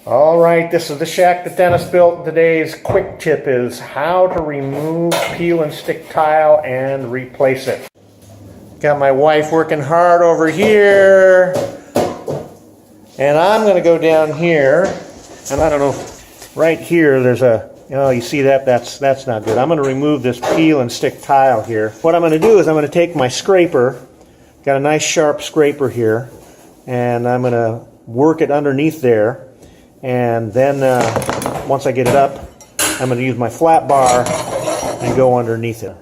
All right, this is the shack that Dennis built. Today's quick tip is how to remove peel and stick tile and replace it. Got my wife working hard over here. And I'm going to go down here. And I don't know, right here there's a, you see that's not good. I'm going to remove this peel and stick tile here. What I'm going to do is I'm going to take my scraper, got a nice sharp scraper here, and I'm going to work it underneath there. And then once I get it up, I'm going to use my flat bar and go underneath it.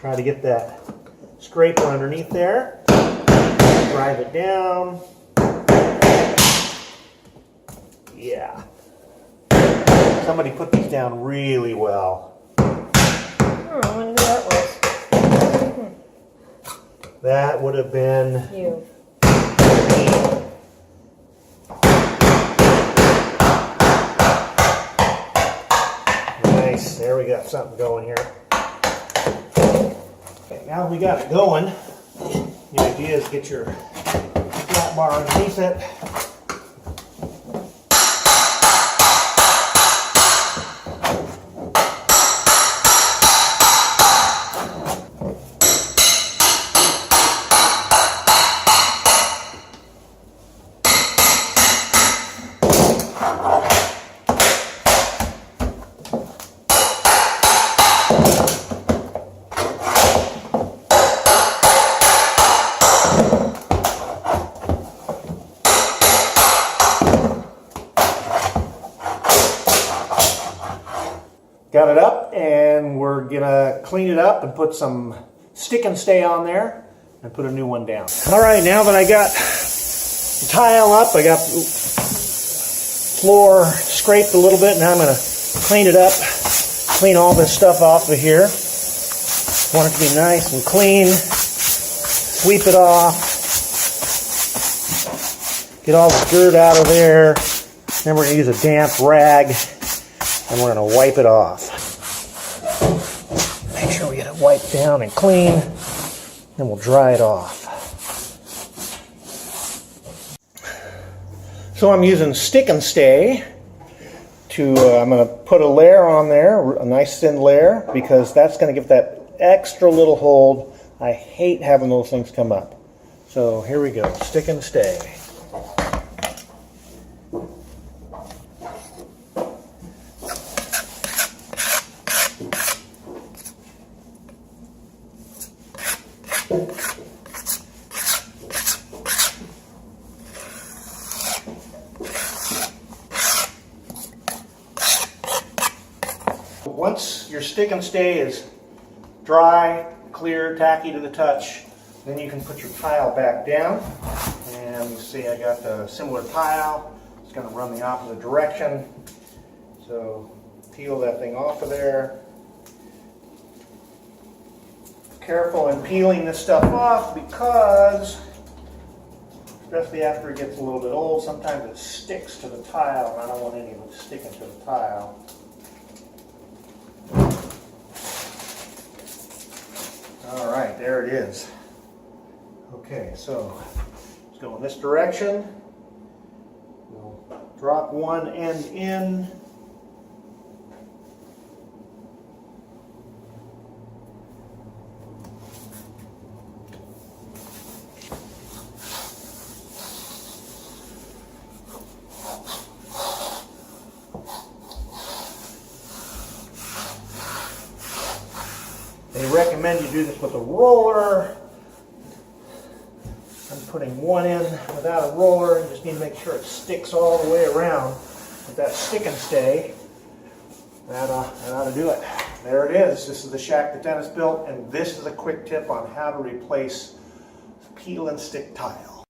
Try to get that scraper underneath there. Drive it down. Yeah. Somebody put these down really well. I wonder who that was. That would have been you. Nice. There we got something going here. Okay, now we got it going. The idea is get your flat bar underneath it. Got it up, and we're gonna clean it up and put some stick and stay on there and put a new one down. All right, now that I got the tile up, I got floor scraped a little bit. Now I'm gonna clean it up, clean all this stuff off of here. Want it to be nice and clean. Sweep it off. Get all the dirt out of there. Then we're gonna use a damp rag and we're going to wipe it off. Make sure we get it wiped down and clean, then we'll dry it off. So I'm using stick and stay to, I'm going to put a layer on there, a nice thin layer, because that's going to give that extra little hold. I hate having those things come up. So here we go, stick and stay. Once your stick and stay is dry, clear, tacky to the touch, then you can put your tile back down. And you see I got a similar tile. It's going to run the opposite direction. So peel that thing off of there. Careful in peeling this stuff off because, especially after it gets a little bit old, sometimes it sticks to the tile, and I don't want any of it sticking to the tile. All right, there it is. Okay, so let's go in this direction. We'll drop one end in. They recommend you do this with a roller. I'm putting one in without a roller and just need to make sure it sticks all the way around with that stick and stay. That ought to do it. There it is. This is the shack that Dennis built, and this is a quick tip on how to replace peel and stick tile.